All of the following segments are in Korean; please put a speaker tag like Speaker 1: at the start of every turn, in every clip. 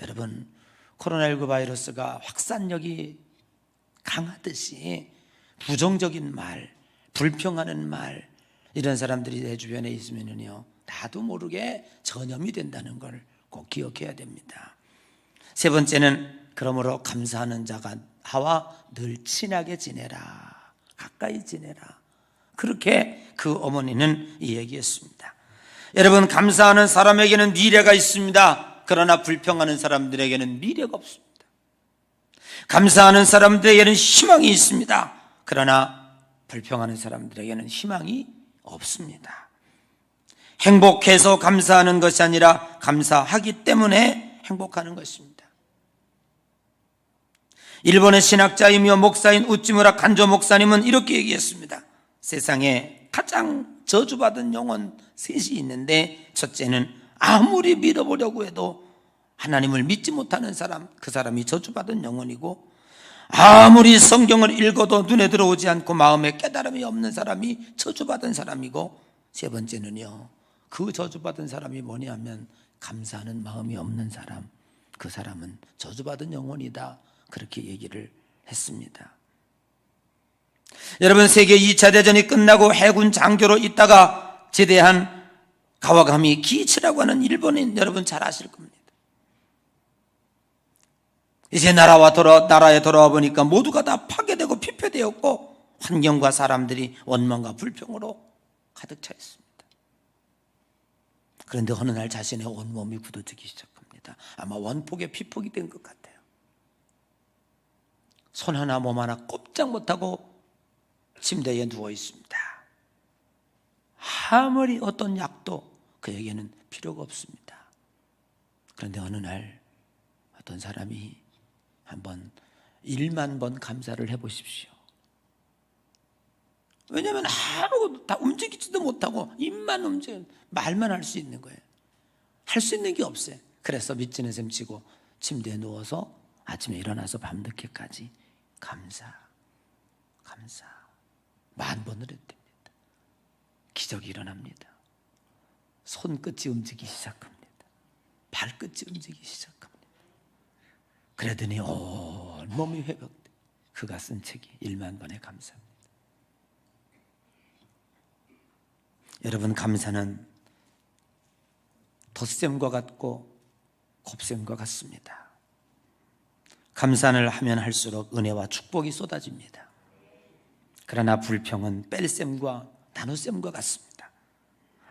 Speaker 1: 여러분, 코로나19 바이러스가 확산력이 강하듯이 부정적인 말, 불평하는 말, 이런 사람들이 내 주변에 있으면요, 나도 모르게 전염이 된다는 걸 꼭 기억해야 됩니다. 세 번째는, 그러므로 감사하는 자가 하와 늘 친하게 지내라, 가까이 지내라. 그렇게 그 어머니는 이야기했습니다. 여러분, 감사하는 사람에게는 미래가 있습니다. 그러나 불평하는 사람들에게는 미래가 없습니다. 감사하는 사람들에게는 희망이 있습니다. 그러나 불평하는 사람들에게는 희망이 없습니다. 행복해서 감사하는 것이 아니라 감사하기 때문에 행복하는 것입니다. 일본의 신학자이며 목사인 우찌무라 간조 목사님은 이렇게 얘기했습니다. 세상에 가장 저주받은 영혼 셋이 있는데, 첫째는 아무리 믿어보려고 해도 하나님을 믿지 못하는 사람, 그 사람이 저주받은 영혼이고, 아무리 성경을 읽어도 눈에 들어오지 않고 마음에 깨달음이 없는 사람이 저주받은 사람이고, 세 번째는요, 그 저주받은 사람이 뭐냐면 감사하는 마음이 없는 사람, 그 사람은 저주받은 영혼이다, 그렇게 얘기를 했습니다. 여러분, 세계 2차 대전이 끝나고 해군 장교로 있다가 제대한 가와가미 기이치라고 하는 일본인, 여러분 잘 아실 겁니다. 이제 나라에 돌아와 보니까 모두가 다 파괴되고 피폐되었고, 환경과 사람들이 원망과 불평으로 가득 차 있습니다. 그런데 어느 날 자신의 온몸이 굳어지기 시작합니다. 아마 원폭에 피폭이 된 것 같아요. 손 하나 몸 하나 꼼짝 못하고 침대에 누워 있습니다. 아무리 어떤 약도 그에게는 필요가 없습니다. 그런데 어느 날 어떤 사람이 한번 1만 번 감사를 해보십시오. 왜냐하면 아무것도 다 움직이지도 못하고 입만 움직여 말만 할 수 있는 거예요. 할 수 있는 게 없어요. 그래서 밑지는 셈 치고 침대에 누워서 아침에 일어나서 밤늦게까지 감사 10,000번을 했답니다. 기적이 일어납니다. 손끝이 움직이기 시작합니다. 발끝이 움직이기 시작합니다. 그러더니 온 몸이 회복돼. 그가 쓴 책이 1만 번의 감사입니다. 여러분, 감사는 덧셈과 같고 곱셈과 같습니다. 감사를 하면 할수록 은혜와 축복이 쏟아집니다. 그러나 불평은 뺄셈과 나눗셈과 같습니다.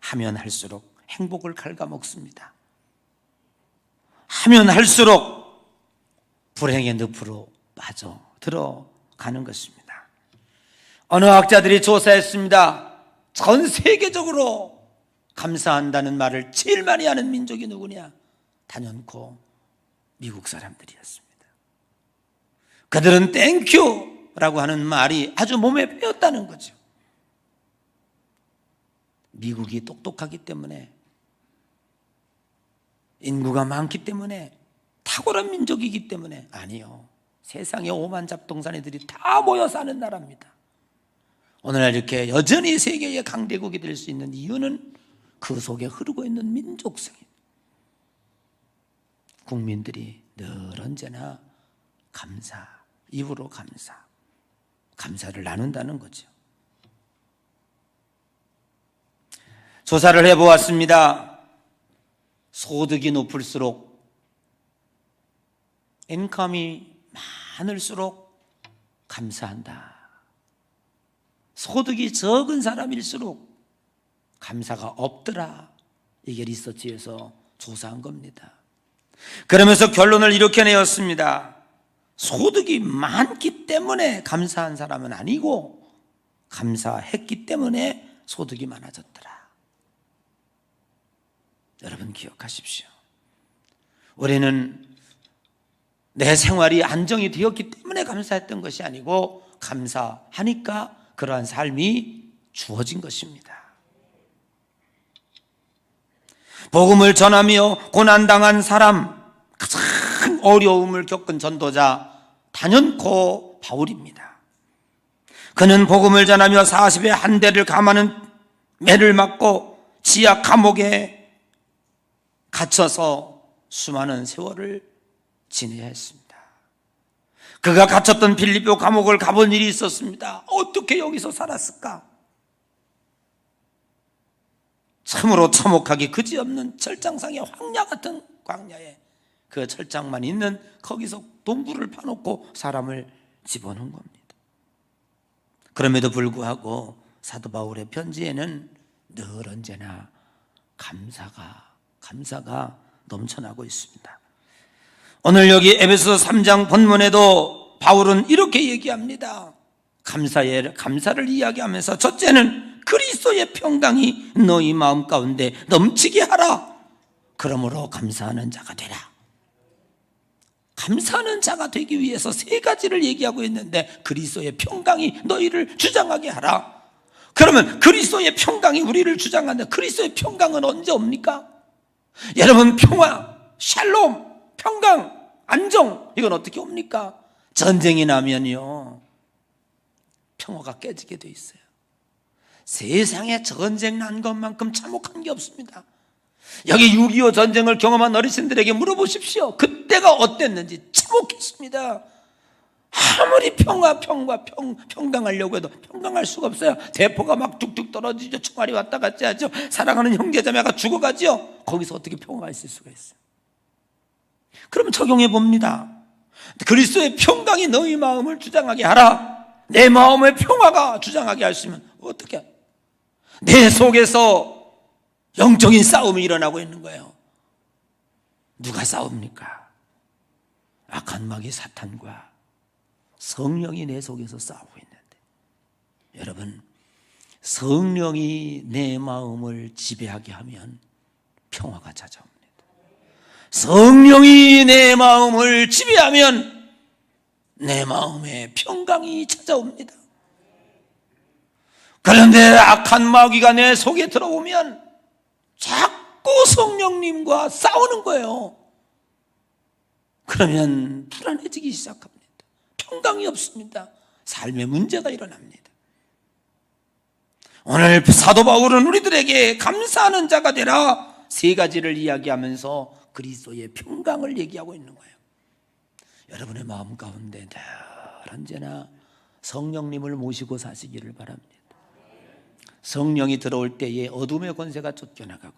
Speaker 1: 하면 할수록 행복을 갉아먹습니다. 하면 할수록 불행의 늪으로 빠져 들어가는 것입니다. 어느 학자들이 조사했습니다. 전 세계적으로 감사한다는 말을 제일 많이 하는 민족이 누구냐? 단연코 미국 사람들이었습니다. 그들은 땡큐라고 하는 말이 아주 몸에 배었다는 거죠. 미국이 똑똑하기 때문에, 인구가 많기 때문에, 탁월한 민족이기 때문에? 아니요. 세상에 오만 잡동사니들이 다 모여 사는 나라입니다. 오늘날 이렇게 여전히 세계의 강대국이 될 수 있는 이유는 그 속에 흐르고 있는 민족성입니다. 국민들이 늘 언제나 감사, 입으로 감사를 나눈다는 거죠. 조사를 해보았습니다. 소득이 높을수록, 인컴이 많을수록 감사한다. 소득이 적은 사람일수록 감사가 없더라. 이게 리서치에서 조사한 겁니다. 그러면서 결론을 이렇게 내었습니다. 소득이 많기 때문에 감사한 사람은 아니고, 감사했기 때문에 소득이 많아졌더라. 여러분 기억하십시오. 우리는 내 생활이 안정이 되었기 때문에 감사했던 것이 아니고, 감사하니까 그러한 삶이 주어진 것입니다. 복음을 전하며 고난당한 사람, 가장 어려움을 겪은 전도자 단연코 바울입니다. 그는 복음을 전하며 40의 한 대를 감하는 매를 맞고 지하 감옥에 갇혀서 수많은 세월을 지내야 했습니다. 그가 갇혔던 빌립보 감옥을 가본 일이 있었습니다. 어떻게 여기서 살았을까? 참으로 참혹하기 그지없는 철장상의 황야 같은 광야에 그 철장만 있는 거기서 동굴을 파놓고 사람을 집어넣은 겁니다. 그럼에도 불구하고 사도 바울의 편지에는 늘 언제나 감사가 넘쳐나고 있습니다. 오늘 여기 에베소서 3장 본문에도 바울은 이렇게 얘기합니다. 감사를 이야기하면서 첫째는 그리스도의 평강이 너희 마음 가운데 넘치게 하라. 그러므로 감사하는 자가 되라. 감사하는 자가 되기 위해서 세 가지를 얘기하고 있는데 그리스도의 평강이 너희를 주장하게 하라. 그러면 그리스도의 평강이 우리를 주장하는데 그리스도의 평강은 언제 옵니까? 여러분, 평화, 샬롬, 평강, 안정, 이건 어떻게 옵니까? 전쟁이 나면요 평화가 깨지게 돼 있어요. 세상에 전쟁 난 것만큼 참혹한 게 없습니다. 여기 6.25 전쟁을 경험한 어르신들에게 물어보십시오. 그때가 어땠는지. 참혹했습니다. 아무리 평강하려고 해도 평강할 수가 없어요. 대포가 막 뚝뚝 떨어지죠. 총알이 왔다 갔다 하죠. 사랑하는 형제자매가 죽어가죠. 거기서 어떻게 평화가 있을 수가 있어요? 그러면 적용해 봅니다. 그리스도의 평강이 너희 마음을 주장하게 하라. 내 마음의 평화가 주장하게 할 수 있으면 어떻게? 내 속에서 영적인 싸움이 일어나고 있는 거예요. 누가 싸웁니까? 악한 마귀 사탄과 성령이 내 속에서 싸우고 있는데, 여러분, 성령이 내 마음을 지배하게 하면 평화가 찾아옵니다. 성령이 내 마음을 지배하면 내 마음에 평강이 찾아옵니다. 그런데 악한 마귀가 내 속에 들어오면 자꾸 성령님과 싸우는 거예요. 그러면 불안해지기 시작합니다. 평강이 없습니다. 삶의 문제가 일어납니다. 오늘 사도 바울은 우리들에게 감사하는 자가 되라 세 가지를 이야기하면서 그리스도의 평강을 얘기하고 있는 거예요. 여러분의 마음 가운데 늘 언제나 성령님을 모시고 사시기를 바랍니다. 성령이 들어올 때에 어둠의 권세가 쫓겨나가고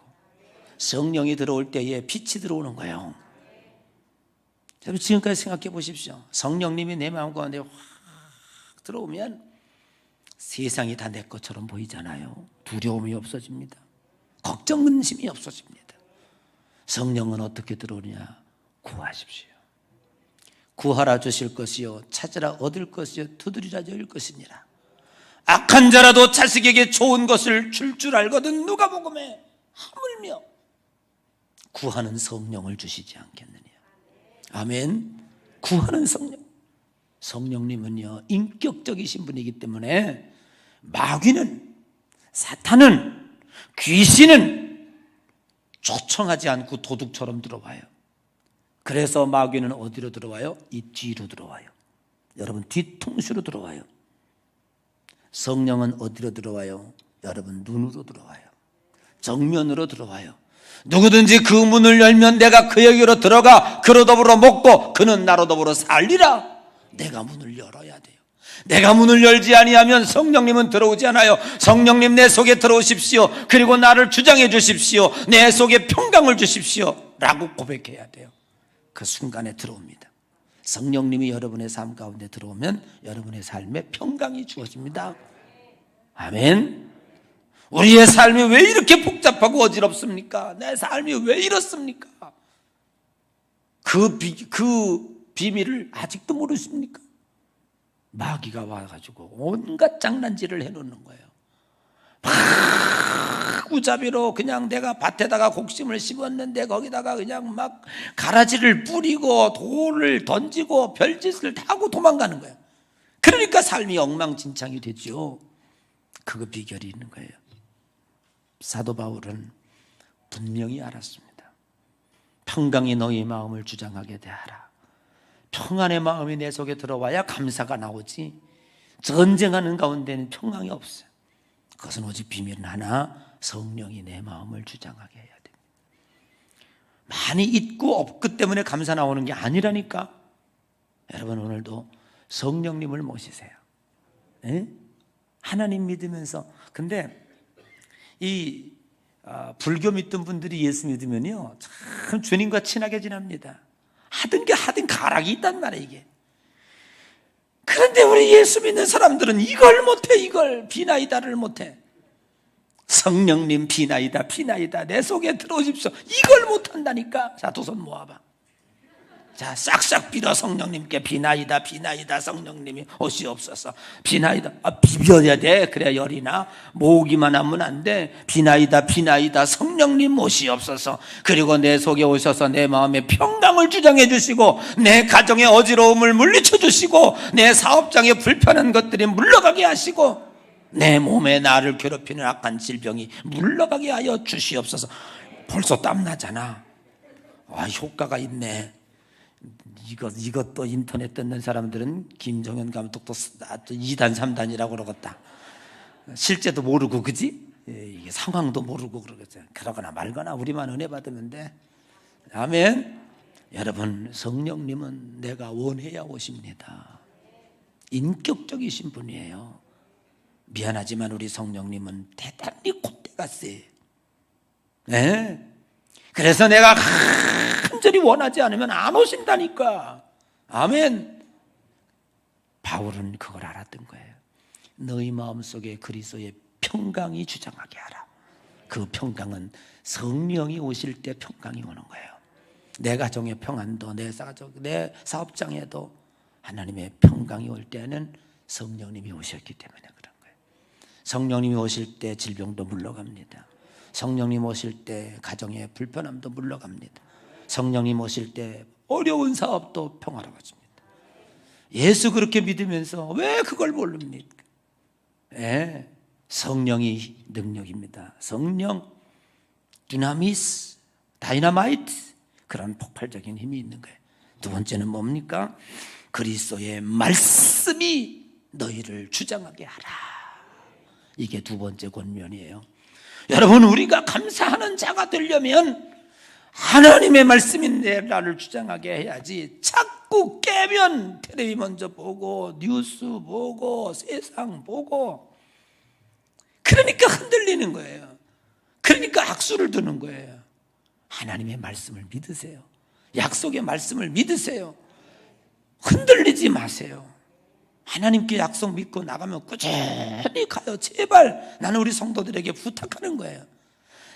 Speaker 1: 성령이 들어올 때에 빛이 들어오는 거예요. 지금까지 생각해 보십시오. 성령님이 내 마음 가운데 확 들어오면 세상이 다 내 것처럼 보이잖아요. 두려움이 없어집니다. 걱정, 근심이 없어집니다. 성령은 어떻게 들어오냐? 구하십시오. 구하라 주실 것이요 찾으라 얻을 것이요 두드리라 열 것이니라. 악한 자라도 자식에게 좋은 것을 줄 알거든 누가복음에 하물며 구하는 성령을 주시지 않겠느냐. 아멘. 구하는 성령. 성령님은요 인격적이신 분이기 때문에 마귀는, 사탄은, 귀신은 초청하지 않고 도둑처럼 들어와요. 그래서 마귀는 어디로 들어와요? 이 뒤로 들어와요. 여러분, 뒤통수로 들어와요. 성령은 어디로 들어와요? 여러분, 눈으로 들어와요. 정면으로 들어와요. 누구든지 그 문을 열면 내가 그에게로 들어가 그로 더불어 먹고 그는 나로 더불어 살리라. 내가 문을 열어야 돼요. 내가 문을 열지 아니하면 성령님은 들어오지 않아요. 성령님 내 속에 들어오십시오. 그리고 나를 주장해 주십시오. 내 속에 평강을 주십시오 라고 고백해야 돼요. 그 순간에 들어옵니다. 성령님이 여러분의 삶 가운데 들어오면 여러분의 삶에 평강이 주어집니다. 아멘. 우리의 삶이 왜 이렇게 복잡하고 어지럽습니까? 내 삶이 왜 이렇습니까? 그 비밀을 아직도 모르십니까? 마귀가 와가지고 온갖 장난질을 해놓는 거예요. 막 우자비로 그냥 내가 밭에다가 곡심을 심었는데 거기다가 그냥 막 가라지를 뿌리고 돌을 던지고 별짓을 다 하고 도망가는 거예요. 그러니까 삶이 엉망진창이 되죠. 그 비결이 있는 거예요. 사도 바울은 분명히 알았습니다. 평강이 너희 마음을 주장하게 되하라. 평안의 마음이 내 속에 들어와야 감사가 나오지, 전쟁하는 가운데는 평강이 없어요. 그것은 오직 비밀은 하나, 성령이 내 마음을 주장하게 해야 됩니다. 많이 있고 없기 때문에 감사 나오는 게 아니라니까. 여러분 오늘도 성령님을 모시세요. 에? 하나님 믿으면서. 근데 이 불교 믿던 분들이 예수 믿으면요 참 주님과 친하게 지납니다. 하든 가락이 있단 말이에요 이게. 그런데 우리 예수 믿는 사람들은 이걸 못해. 이걸 비나이다를 못해. 성령님 비나이다 내 속에 들어오십시오. 이걸 못한다니까. 자, 두 손 모아봐. 자, 싹싹 빌어. 성령님께 비나이다 성령님이 오시옵소서. 비나이다. 비벼야 돼. 그래야 열이 나. 모으기만 하면 안 돼. 비나이다 성령님 오시옵소서. 그리고 내 속에 오셔서 내 마음에 평강을 주장해 주시고, 내 가정의 어지러움을 물리쳐 주시고, 내 사업장에 불편한 것들이 물러가게 하시고, 내 몸에 나를 괴롭히는 악한 질병이 물러가게 하여 주시옵소서. 벌써 땀나잖아. 효과가 있네. 이것도 인터넷 듣는 사람들은 김정현 감독도 2단 3단이라고 그러겠다. 실제도 모르고, 그지? 이게 상황도 모르고 그러겠죠. 그러거나 말거나 우리만 은혜 받으면 돼. 아멘. 여러분, 성령님은 내가 원해야 오십니다. 인격적이신 분이에요. 미안하지만 우리 성령님은 대단히 콧대가 세. 네? 그래서 내가 간절히 원하지 않으면 안 오신다니까. 아멘. 바울은 그걸 알았던 거예요. 너희 마음속에 그리스도의 평강이 주장하게 하라. 그 평강은 성령이 오실 때 평강이 오는 거예요. 내 가정의 평안도, 내 사업장에도 하나님의 평강이 올 때는 성령님이 오셨기 때문에 그런 거예요. 성령님이 오실 때 질병도 물러갑니다. 성령님 오실 때 가정의 불편함도 물러갑니다. 성령님 오실 때 어려운 사업도 평화로워집니다. 예수 그렇게 믿으면서 왜 그걸 모릅니까? 성령이 능력입니다. 성령, 디나미스, 다이나마이트, 그런 폭발적인 힘이 있는 거예요. 두 번째는 뭡니까? 그리스도의 말씀이 너희를 주장하게 하라. 이게 두 번째 권면이에요. 여러분, 우리가 감사하는 자가 되려면 하나님의 말씀이 나를 주장하게 해야지. 자꾸 깨면 텔레비 먼저 보고 뉴스 보고 세상 보고, 그러니까 흔들리는 거예요. 그러니까 악수를 두는 거예요. 하나님의 말씀을 믿으세요. 약속의 말씀을 믿으세요. 흔들리지 마세요. 하나님께 약속 믿고 나가면 꾸준히 가요. 제발. 나는 우리 성도들에게 부탁하는 거예요.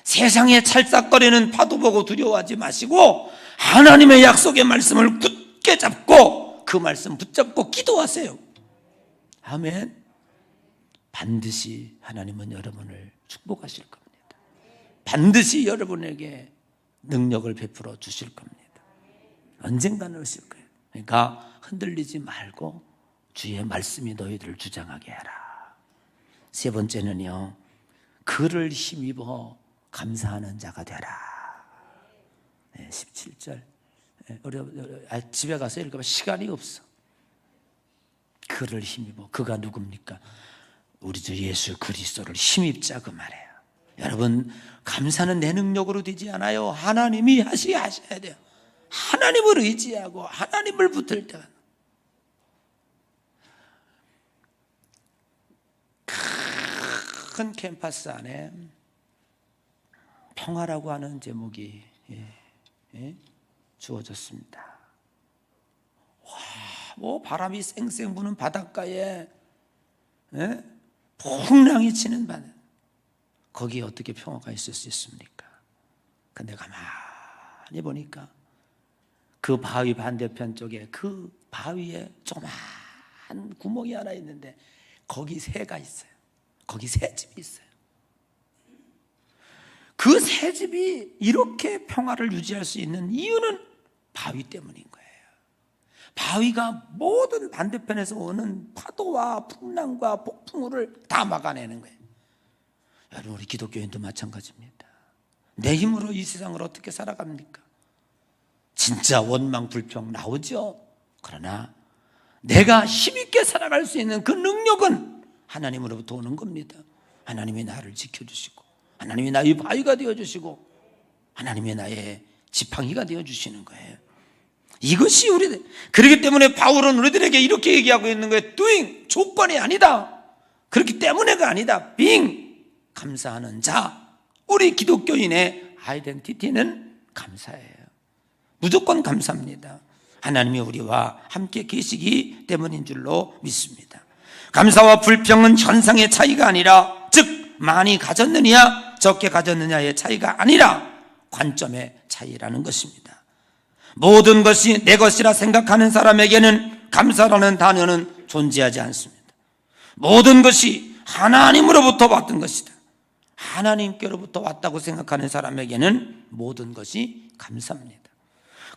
Speaker 1: 세상에 찰싹거리는 파도 보고 두려워하지 마시고 하나님의 약속의 말씀을 굳게 잡고 그 말씀 붙잡고 기도하세요. 아멘. 반드시 하나님은 여러분을 축복하실 겁니다. 반드시 여러분에게 능력을 베풀어 주실 겁니다. 언젠가는 오실 거예요. 그러니까 흔들리지 말고 주의 말씀이 너희들을 주장하게 하라. 세 번째는요, 그를 힘입어 감사하는 자가 되라. 17절. 집에 가서 읽으면 시간이 없어. 그를 힘입어. 그가 누굽니까? 우리 주 예수 그리스도를 힘입자, 그 말이에요. 여러분, 감사는 내 능력으로 되지 않아요. 하나님이 하셔야 돼요. 하나님을 의지하고 하나님을 붙들 때가. 큰 캠퍼스 안에 평화라고 하는 제목이 주어졌습니다. 뭐 바람이 쌩쌩 부는 바닷가에 풍랑이 치는 바다, 거기에 어떻게 평화가 있을 수 있습니까? 근데 가만히 보니까 그 바위 반대편 쪽에, 그 바위에 조그만 구멍이 하나 있는데 거기 새가 있어요. 거기 새집이 있어요. 그 새집이 이렇게 평화를 유지할 수 있는 이유는 바위 때문인 거예요. 바위가 모든 반대편에서 오는 파도와 풍랑과 폭풍우를 다 막아내는 거예요. 여러분, 우리 기독교인도 마찬가지입니다. 내 힘으로 이 세상을 어떻게 살아갑니까? 진짜 원망 불평 나오죠. 그러나 내가 힘있게 살아갈 수 있는 그 능력은 하나님으로부터 오는 겁니다. 하나님이 나를 지켜주시고, 하나님이 나의 바위가 되어주시고, 하나님이 나의 지팡이가 되어주시는 거예요. 이것이 그렇기 때문에 바울은 우리들에게 이렇게 얘기하고 있는 거예요. doing, 조건이 아니다. 그렇기 때문에가 아니다. being, 감사하는 자. 우리 기독교인의 아이덴티티는 감사예요. 무조건 감사합니다. 하나님이 우리와 함께 계시기 때문인 줄로 믿습니다. 감사와 불평은 현상의 차이가 아니라, 즉 많이 가졌느냐 적게 가졌느냐의 차이가 아니라 관점의 차이라는 것입니다. 모든 것이 내 것이라 생각하는 사람에게는 감사라는 단어는 존재하지 않습니다. 모든 것이 하나님으로부터 받은 것이다. 하나님께로부터 왔다고 생각하는 사람에게는 모든 것이 감사합니다.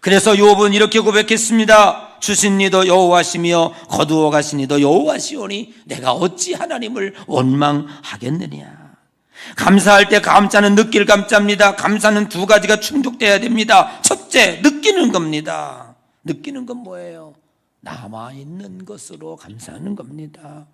Speaker 1: 그래서 욥은 이렇게 고백했습니다. 주신 이도 여호와시며 거두어 가신 이도 여호와시오니 내가 어찌 하나님을 원망하겠느냐. 감사할 때 감자는 느낄 감자입니다. 감사는 두 가지가 충족돼야 됩니다. 첫째, 느끼는 겁니다. 느끼는 건 뭐예요? 남아있는 것으로 감사하는 겁니다.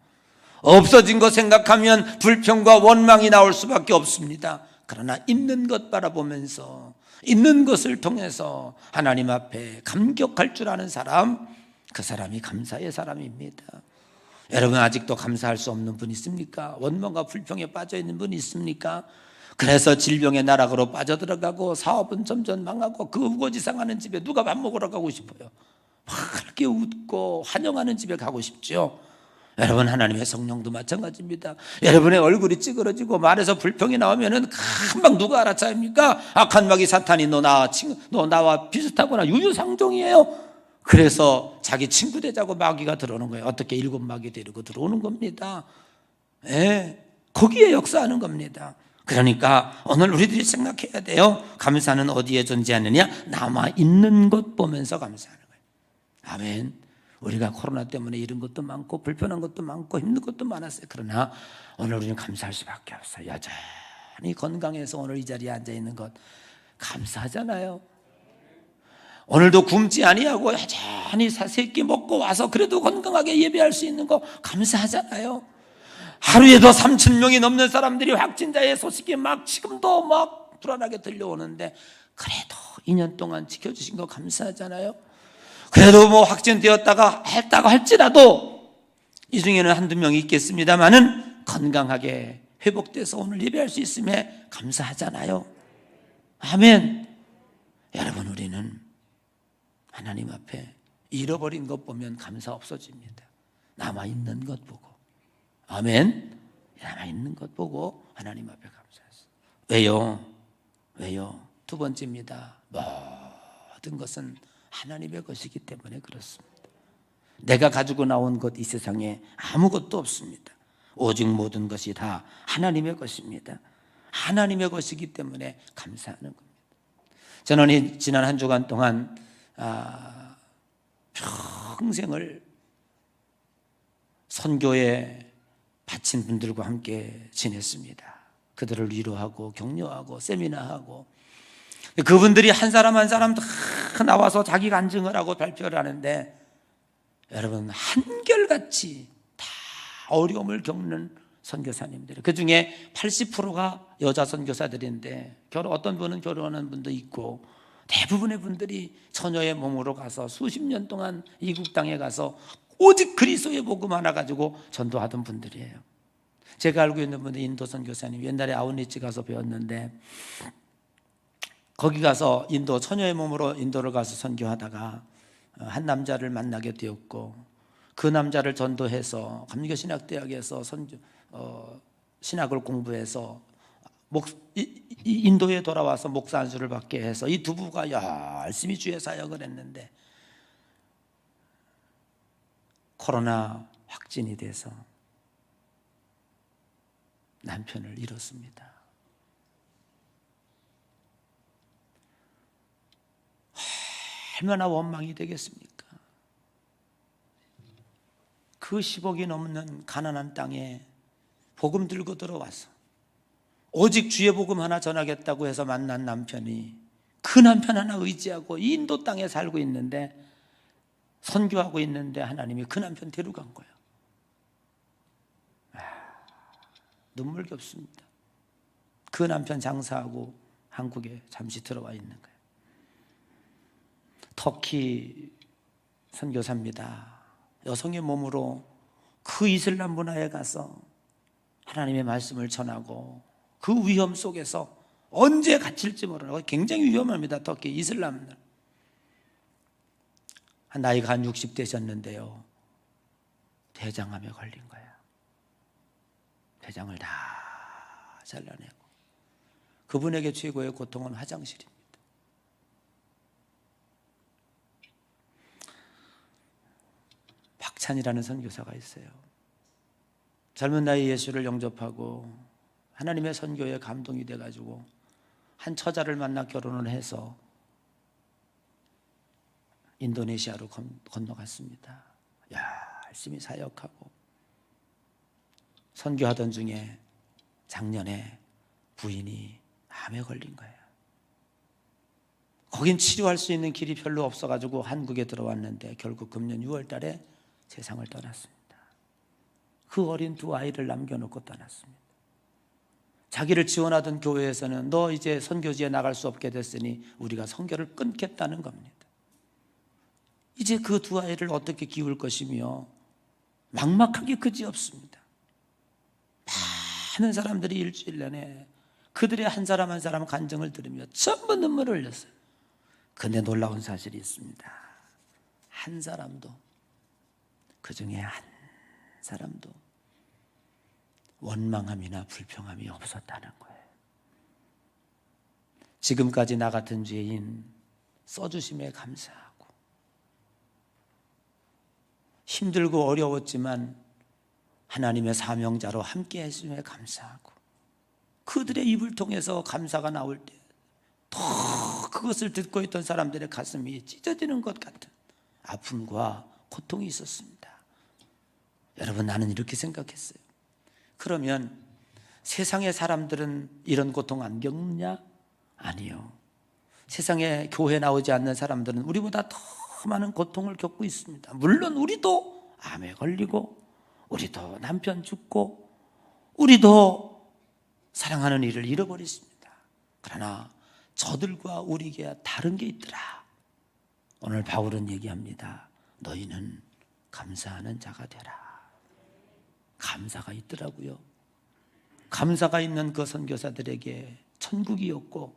Speaker 1: 없어진 것 생각하면 불평과 원망이 나올 수밖에 없습니다. 그러나 있는 것 바라보면서 있는 것을 통해서 하나님 앞에 감격할 줄 아는 사람, 그 사람이 감사의 사람입니다. 여러분, 아직도 감사할 수 없는 분 있습니까? 원망과 불평에 빠져 있는 분 있습니까? 그래서 질병의 나락으로 빠져들어가고 사업은 점점 망하고 그 우거지상하는 집에 누가 밥 먹으러 가고 싶어요? 그렇게 웃고 환영하는 집에 가고 싶죠. 여러분, 하나님의 성령도 마찬가지입니다. 여러분의 얼굴이 찌그러지고 말에서 불평이 나오면은 금방 누가 알아차립니까? 악한 마귀 사탄이 너 나와 비슷하거나 유유상종이에요. 그래서 자기 친구 되자고 마귀가 들어오는 거예요. 어떻게 7 마귀 데리고 들어오는 겁니다. 거기에 역사하는 겁니다. 그러니까 오늘 우리들이 생각해야 돼요. 감사는 어디에 존재하느냐? 남아있는 것 보면서 감사하는 거예요. 아멘. 우리가 코로나 때문에 이런 것도 많고 불편한 것도 많고 힘든 것도 많았어요. 그러나 오늘 우리는 감사할 수밖에 없어요. 여전히 건강해서 오늘 이 자리에 앉아있는 것 감사하잖아요. 오늘도 굶지 아니하고 여전히 새끼 먹고 와서 그래도 건강하게 예배할 수 있는 거 감사하잖아요. 하루에도 3,000명이 넘는 사람들이 확진자의 소식이 막 지금도 막 불안하게 들려오는데 그래도 2년 동안 지켜주신 거 감사하잖아요. 그래도 뭐 확진되었다가 했다고 할지라도 이 중에는 한두 명이 있겠습니다만은 건강하게 회복돼서 오늘 예배할 수 있음에 감사하잖아요. 아멘. 여러분, 우리는 하나님 앞에 잃어버린 것 보면 감사 없어집니다. 남아있는 것 보고. 아멘. 남아있는 것 보고 하나님 앞에 감사했어요. 왜요? 두 번째입니다. 모든 것은 하나님의 것이기 때문에 그렇습니다. 내가 가지고 나온 것 이 세상에 아무것도 없습니다. 오직 모든 것이 다 하나님의 것입니다. 하나님의 것이기 때문에 감사하는 겁니다. 저는 지난 한 주간 동안 평생을 선교에 바친 분들과 함께 지냈습니다. 그들을 위로하고 격려하고 세미나하고, 그분들이 한 사람 한 사람 다 나와서 자기 간증을 하고 발표를 하는데, 여러분, 한결같이 다 어려움을 겪는 선교사님들, 그 중에 80%가 여자 선교사들인데 어떤 분은 결혼한 분도 있고, 대부분의 분들이 처녀의 몸으로 가서 수십 년 동안 이국 땅에 가서 오직 그리스도의 복음 하나 가지고 전도하던 분들이에요. 제가 알고 있는 분들 인도 선교사님, 옛날에 아웃리치 가서 배웠는데 거기 가서 인도 처녀의 몸으로 인도를 가서 선교하다가 한 남자를 만나게 되었고, 그 남자를 전도해서 감리교신학대학에서 신학을 공부해서 인도에 돌아와서 목사 안수를 받게 해서 이 두 부가 열심히 주의 사역을 했는데 코로나 확진이 돼서 남편을 잃었습니다. 얼마나 원망이 되겠습니까? 그 10억이 넘는 가난한 땅에 복음 들고 들어와서 오직 주의 복음 하나 전하겠다고 해서 만난 남편이, 그 남편 하나 의지하고 인도 땅에 살고 있는데, 선교하고 있는데 하나님이 그 남편 데려간 거예요. 눈물겹습니다. 그 남편 장사하고 한국에 잠시 들어와 있는 거예요. 터키 선교사입니다. 여성의 몸으로 그 이슬람 문화에 가서 하나님의 말씀을 전하고 그 위험 속에서 언제 갇힐지 모르는 굉장히 위험합니다. 터키 이슬람. 나이가 한 60 되셨는데요, 대장암에 걸린 거예요. 대장을 다 잘라내고 그분에게 최고의 고통은 화장실입니다. 박찬이라는 선교사가 있어요. 젊은 나이에 예수를 영접하고 하나님의 선교에 감동이 돼가지고 한 처자를 만나 결혼을 해서 인도네시아로 건너갔습니다. 열심히 사역하고 선교하던 중에 작년에 부인이 암에 걸린 거예요. 거긴 치료할 수 있는 길이 별로 없어가지고 한국에 들어왔는데 결국 금년 6월 달에 세상을 떠났습니다. 그 어린 두 아이를 남겨놓고 떠났습니다. 자기를 지원하던 교회에서는 너 이제 선교지에 나갈 수 없게 됐으니 우리가 선교를 끊겠다는 겁니다. 이제 그 두 아이를 어떻게 키울 것이며 막막하게 그지없습니다. 많은 사람들이 일주일 내내 그들의 한 사람 한 사람 간증을 들으며 전부 눈물을 흘렸어요. 근데 놀라운 사실이 있습니다. 한 사람도, 그 중에 한 사람도 원망함이나 불평함이 없었다는 거예요. 지금까지 나 같은 죄인 써주심에 감사하고 힘들고 어려웠지만 하나님의 사명자로 함께 해주심에 감사하고 그들의 입을 통해서 감사가 나올 때 더 그것을 듣고 있던 사람들의 가슴이 찢어지는 것 같은 아픔과 고통이 있었습니다. 여러분, 나는 이렇게 생각했어요. 그러면 세상의 사람들은 이런 고통 안 겪느냐? 아니요. 세상에 교회 나오지 않는 사람들은 우리보다 더 많은 고통을 겪고 있습니다. 물론 우리도 암에 걸리고 우리도 남편 죽고 우리도 사랑하는 이를 잃어버렸습니다. 그러나 저들과 우리에게 다른 게 있더라. 오늘 바울은 얘기합니다. 너희는 감사하는 자가 되라. 감사가 있더라고요. 감사가 있는 그 선교사들에게 천국이었고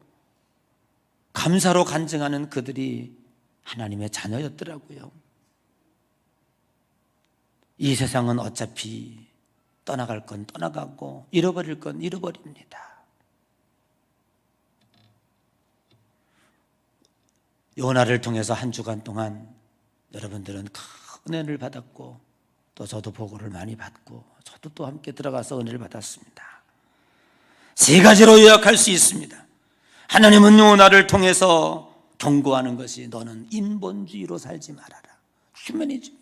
Speaker 1: 감사로 간증하는 그들이 하나님의 자녀였더라고요. 이 세상은 어차피 떠나갈 건 떠나가고 잃어버릴 건 잃어버립니다. 요나를 통해서 한 주간 동안 여러분들은 큰 은혜를 받았고 또 저도 보고를 많이 받고 저도 또 함께 들어가서 은혜를 받았습니다. 세 가지로 요약할 수 있습니다. 하나님은 요나를 통해서 경고하는 것이 너는 인본주의로 살지 말아라. 휴머니즘입니다.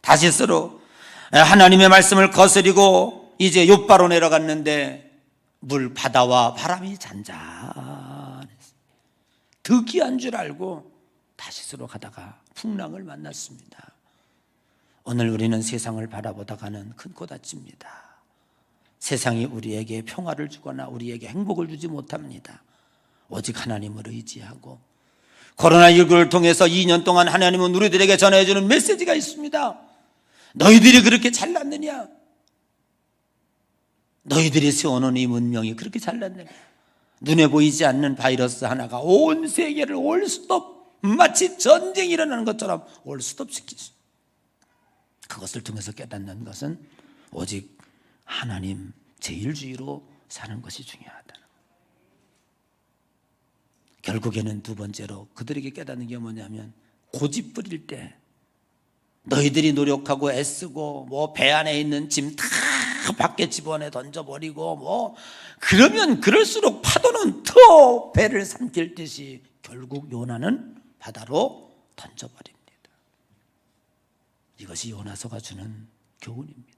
Speaker 1: 다시스로 하나님의 말씀을 거스리고 이제 욥바로 내려갔는데 물 바다와 바람이 잔잔했어요. 득이한 줄 알고 다시스로 가다가 풍랑을 만났습니다. 오늘 우리는 세상을 바라보다가는 큰 코다칩니다. 세상이 우리에게 평화를 주거나 우리에게 행복을 주지 못합니다. 오직 하나님을 의지하고 코로나19를 통해서 2년 동안 하나님은 우리들에게 전해주는 메시지가 있습니다. 너희들이 그렇게 잘났느냐? 너희들이 세워놓은 이 문명이 그렇게 잘났느냐? 눈에 보이지 않는 바이러스 하나가 온 세계를 올스톱, 마치 전쟁이 일어나는 것처럼 올스톱시키죠. 그것을 통해서 깨닫는 것은 오직 하나님 제일주의로 사는 것이 중요하다. 결국에는 두 번째로 그들에게 깨닫는 게 뭐냐면 고집 부릴 때 너희들이 노력하고 애쓰고 뭐 배 안에 있는 짐 다 밖에 집어내 던져버리고 뭐 그러면 그럴수록 파도는 더 배를 삼킬 듯이 결국 요나는 바다로 던져버립니다. 이것이 요나서가 주는 교훈입니다.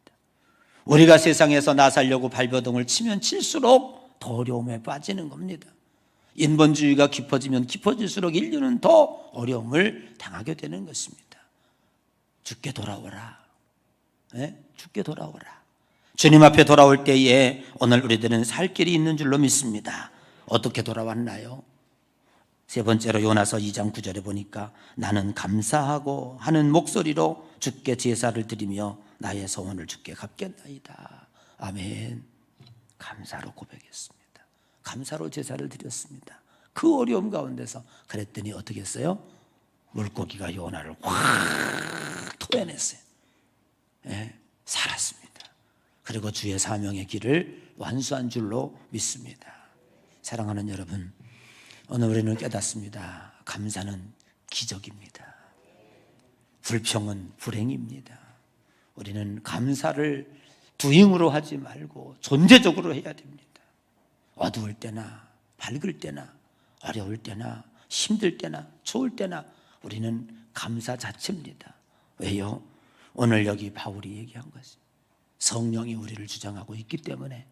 Speaker 1: 우리가 세상에서 나 살려고 발버둥을 치면 칠수록 더 어려움에 빠지는 겁니다. 인본주의가 깊어지면 깊어질수록 인류는 더 어려움을 당하게 되는 것입니다. 주께 돌아오라. 네? 주께 돌아오라. 주님 앞에 돌아올 때에 오늘 우리들은 살 길이 있는 줄로 믿습니다. 어떻게 돌아왔나요? 세 번째로 요나서 2장 9절에 보니까 나는 감사하고 하는 목소리로 주께 제사를 드리며 나의 소원을 주께 갚겠나이다. 아멘. 감사로 고백했습니다. 감사로 제사를 드렸습니다. 그 어려움 가운데서 그랬더니 어떻게 했어요? 물고기가 요나를 확 토해냈어요. 예, 살았습니다. 그리고 주의 사명의 길을 완수한 줄로 믿습니다. 사랑하는 여러분, 오늘 우리는 깨닫습니다. 감사는 기적입니다. 불평은 불행입니다. 우리는 감사를 두잉으로 하지 말고 존재적으로 해야 됩니다. 어두울 때나 밝을 때나 어려울 때나 힘들 때나 좋을 때나 우리는 감사 자체입니다. 왜요? 오늘 여기 바울이 얘기한 것이 성령이 우리를 주장하고 있기 때문에,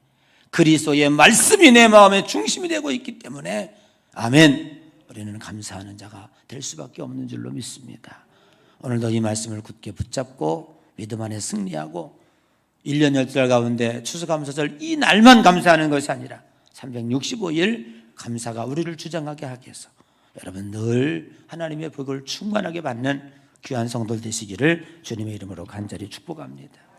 Speaker 1: 그리스도의 말씀이 내 마음의 중심이 되고 있기 때문에, 아멘, 우리는 감사하는 자가 될 수밖에 없는 줄로 믿습니다. 오늘도 이 말씀을 굳게 붙잡고 믿음 안에 승리하고 1년 12달 가운데 추수감사절 이 날만 감사하는 것이 아니라 365일 감사가 우리를 주장하게 하기 위해서 여러분 늘 하나님의 복을 충만하게 받는 귀한 성도들 되시기를 주님의 이름으로 간절히 축복합니다.